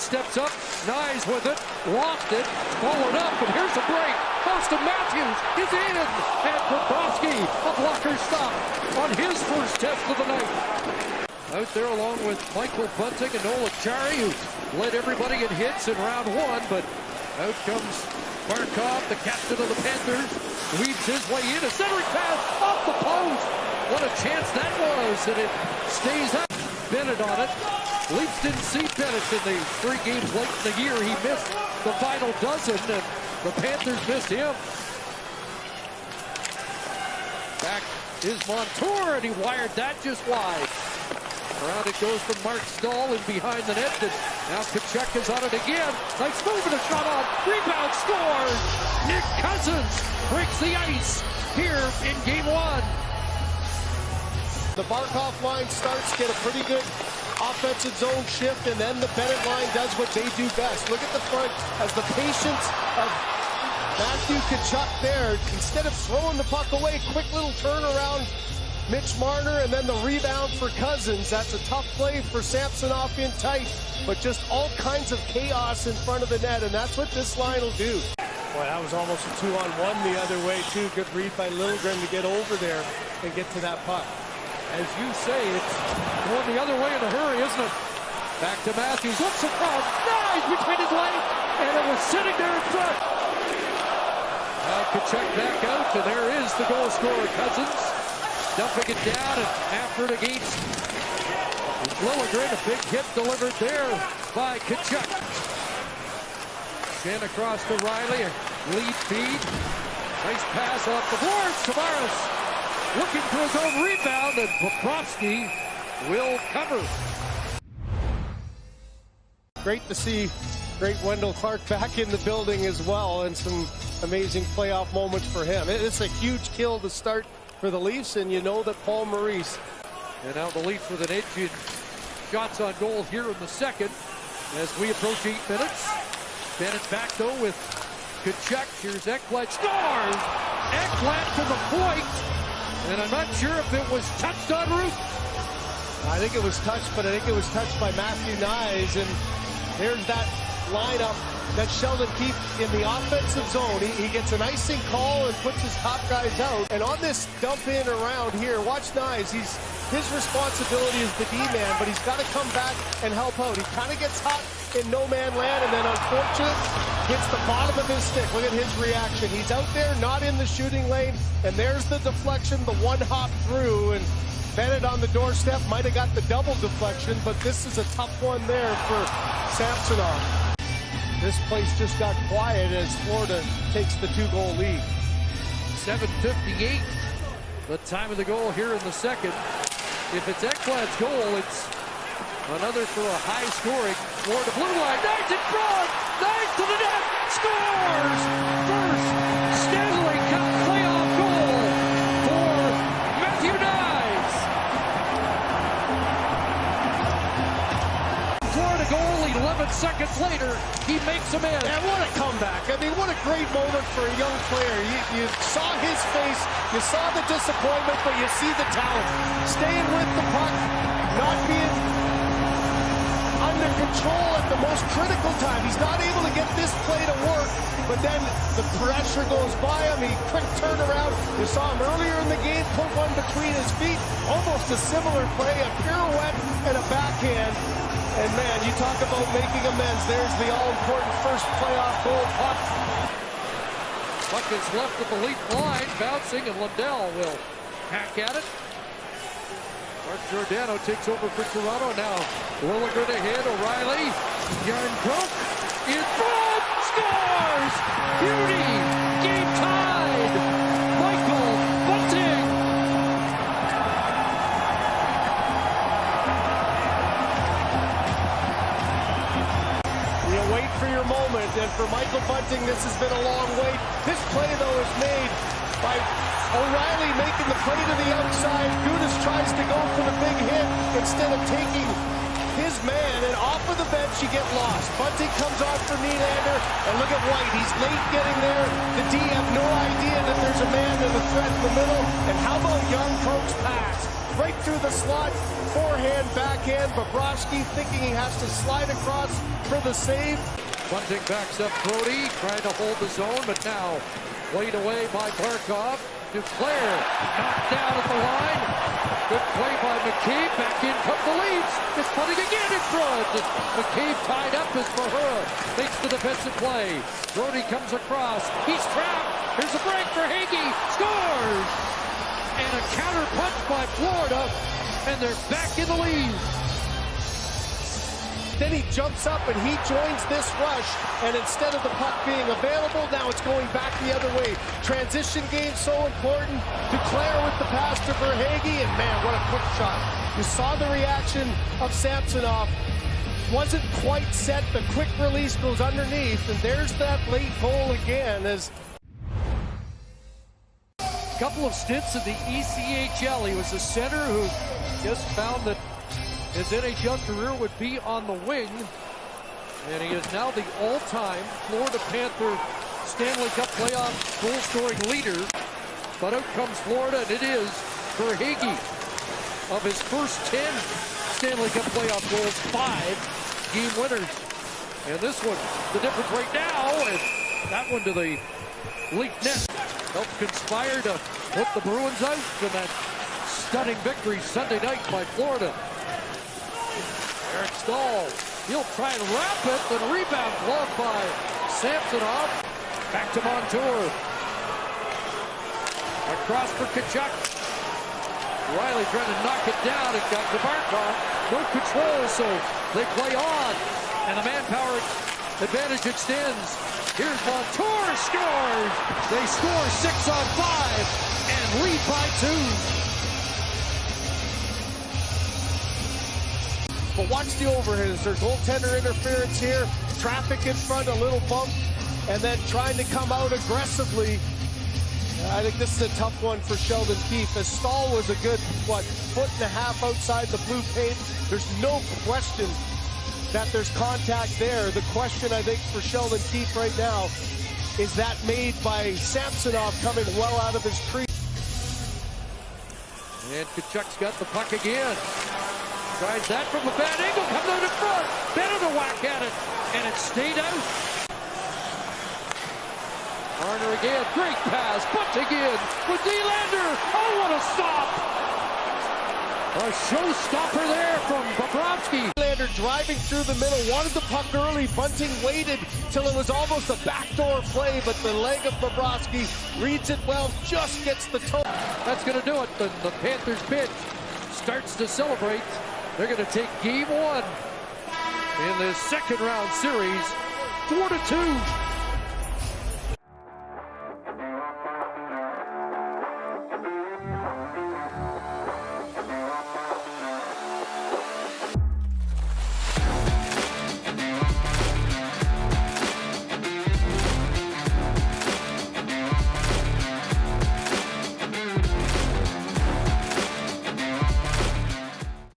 steps up, Nyes with it, lost it, followed up, and here's a break. Auston Matthews is in, and Bobrovsky, a blocker stop on his first test of the night. Out there along with Michael Bunting and Noel Acciari, who led everybody in hits in round one, but out comes Barkov, the captain of the Panthers, weaves his way in, a centering pass off the post. What a chance that was, and it stays up. Bennett on it. Leafs didn't see Bennett in the 3 games late in the year. He missed the final dozen, and the Panthers missed him. Back is Montour, and he wired that just wide. Around it goes from Mark Stahl and behind the net. And now Tkachuk is on it again. Nice move and a shot on. Rebound, scores! Nick Cousins breaks the ice here in game 1. The Barkov line starts, get a pretty good offensive zone shift, and then the Bennett line does what they do best. Look at the front as the patience of Matthew Tkachuk there. Instead of throwing the puck away, quick little turnaround, Mitch Marner, and then the rebound for Cousins. That's a tough play for Samsonov in tight, but just all kinds of chaos in front of the net, and that's what this line will do. Boy, that was almost a 2-on-1 the other way, too. Good read by Liljegren to get over there and get to that puck. As you say, it's going the other way in a hurry, isn't it? Back to Matthews, looks across, Nyes between his legs, and it was sitting there in front. Now Tkachuk back out, and there is the goal scorer, Cousins. Dumping it down, and after it against Liljegren, a big hit delivered there by Tkachuk. Shan across to Riley, a lead feed. Nice pass off the boards, Tavares looking for his own rebound, and Bobrovsky will cover. Great to see great Wendell Clark back in the building as well, and some amazing playoff moments for him. It's a huge kill to start for the Leafs, and you know that Paul Maurice. And now the Leafs with an edge in shots on goal here in the second as we approach 8 minutes. Bennett back though with Tkachuk. Here's Ekblad, scores! Ekblad to the point. And I'm not sure if it was touched en route. I think it was touched, but I think it was touched by Matthew Nyes. And there's that lineup that Sheldon Keefe in the offensive zone. He gets an icing call and puts his top guys out. And on this dump in around here, watch Nyes. His responsibility is the D-man, but he's got to come back and help out. He kind of gets hot in no-man land, and then unfortunate hits the bottom of his stick. Look at his reaction. He's out there, not in the shooting lane, and there's the deflection, the one hop through, and Bennett on the doorstep might have got the double deflection, but this is a tough one there for Samsonov. This place just got quiet as Florida takes the 2-goal lead. 7:58, the time of the goal here in the second. If it's Ekblad's goal, it's another for a high-scoring Florida blue line. Nyes in front! Nyes to the net! Scores! First Stanley Cup Playoff goal for Matthew Nyes. Florida goal, 11 seconds later, he makes them in. And what a comeback. I mean, what a great moment for a young player. You saw his face, you saw the disappointment, but you see the talent. Staying with the puck, not being under control at the most critical time. He's not able to get this play to work, but then the pressure goes by him. He quick turnaround. You saw him earlier in the game, put one between his feet. Almost a similar play, a pirouette and a backhand. And man, you talk about making amends. There's the all-important first playoff goal puck. Puck is left at the Leaf line, bouncing, and Lundell will hack at it. Mark Giordano takes over for Toronto now. Liljegren ahead, O'Reilly. Yarncrook in front, scores! Beauty! Game tied! Michael Bunting! You wait for your moment, and for Michael Bunting, this has been a long wait. This play, though, is made by O'Reilly making the play to the outside. Gudas tries to go for the big hit instead of taking his man, and off of the bench you get lost. Bunting comes off for Nylander, and look at White. He's late getting there. The D have no idea that there's a man in the threat in the middle. And how about Yarncrook's pass? right through the slot. Forehand, backhand. Bobrovsky thinking he has to slide across for the save. Bunting backs up Brody, trying to hold the zone, but now played away by Barkov. Duclair knocked down at the line. Good play by McKeeb. Back in come the Leafs. It's putting again in front. McKeeb tied up as Mahura makes the defensive play. Brody comes across. He's trapped. Here's a break for Hagee. Scores! And a counter punch by Florida. And they're back in the lead. Then he jumps up and he joins this rush. And instead of the puck being available, now it's going back the other way. Transition game so important. Duclair with the pass to Verhaeghe. And man, what a quick shot. You saw the reaction of Samsonov. Wasn't quite set. The quick release goes underneath. And there's that late goal again as couple of stints in the ECHL. He was a center who just found that his NHL career would be on the wing. And he is now the all-time Florida Panther Stanley Cup Playoff goal-scoring leader. But out comes Florida, and it is Verhaeghe. Of his first 10 Stanley Cup Playoff goals, 5 game winners. And this one, the difference right now, and that one to the leak net. Helped conspire to put the Bruins out in that stunning victory Sunday night by Florida. Eric Stahl, he'll try and wrap it, but a rebound blocked by Samsonov. Back to Montour. Across for Tkachuk. Riley trying to knock it down. It got to Barkov. No control, so they play on. And the manpower advantage extends. Here's Montour, scores! They score 6 on 5 and lead by 2. But watch the overhand. There's goaltender interference here. Traffic in front, a little bump, and then trying to come out aggressively. I think this is a tough one for Sheldon Keefe. As Stahl was a good, foot and a half outside the blue paint. There's no question that there's contact there. The question, I think, for Sheldon Keefe right now is that made by Samsonov coming well out of his tree. And Tkachuk's got the puck again. Tries that from a bad angle, comes out in front. Better to whack at it, and it stayed out. Marner again, great pass, Bunting in with Nylander. Oh, what a stop! A showstopper there from Bobrovsky. Nylander driving through the middle, wanted the puck early. Bunting waited till it was almost a backdoor play, but the leg of Bobrovsky reads it well, just gets the toe. That's going to do it. The Panthers bench starts to celebrate. They're going to take game 1 in this second round series, 4-2.